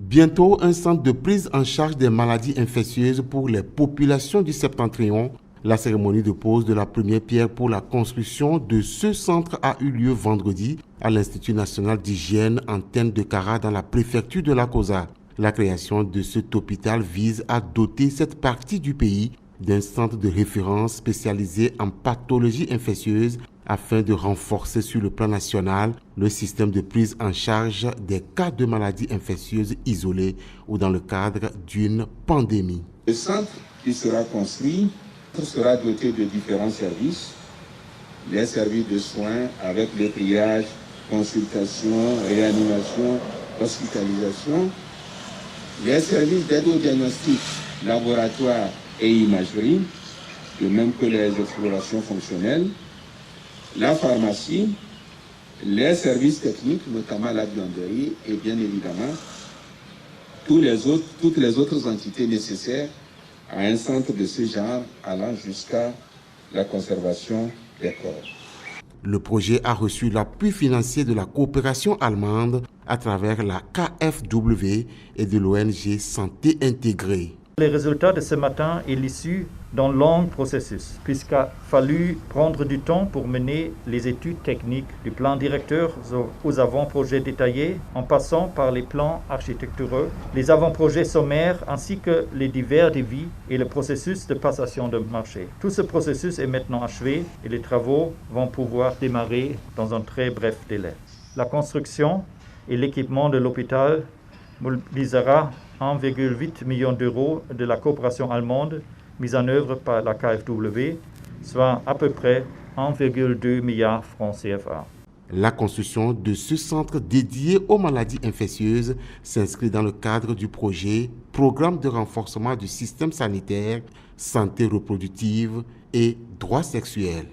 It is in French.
Bientôt, un centre de prise en charge des maladies infectieuses pour les populations du Septentrion. La cérémonie de pose de la première pierre pour la construction de ce centre a eu lieu vendredi à l'Institut national d'hygiène Antenne de Kara dans la préfecture de la Kosa. La création de cet hôpital vise à doter cette partie du pays d'un centre de référence spécialisé en pathologies infectieuses afin de renforcer sur le plan national le système de prise en charge des cas de maladies infectieuses isolées ou dans le cadre d'une pandémie. Le centre qui sera construit sera doté de différents services, les services de soins avec le triage, consultation, réanimation, hospitalisation, les services d'aide au diagnostic, laboratoire et imagerie, de même que les explorations fonctionnelles, la pharmacie, les services techniques, notamment la buanderie et bien évidemment toutes les autres entités nécessaires à un centre de ce genre allant jusqu'à la conservation des corps. Le projet a reçu l'appui financier de la coopération allemande à travers la KfW et de l'ONG Santé Intégrée. Les résultats de ce matin est l'issue d'un long processus, puisqu'il a fallu prendre du temps pour mener les études techniques du plan directeur aux avant-projets détaillés, en passant par les plans architecturaux, les avant-projets sommaires, ainsi que les divers devis et le processus de passation de marché. Tout ce processus est maintenant achevé et les travaux vont pouvoir démarrer dans un très bref délai. La construction et l'équipement de l'hôpital mobilisera 1,8 million d'euros de la coopération allemande mise en œuvre par la KfW, soit à peu près 1,2 milliard francs CFA. La construction de ce centre dédié aux maladies infectieuses s'inscrit dans le cadre du projet Programme de renforcement du système sanitaire, santé reproductive et droits sexuels.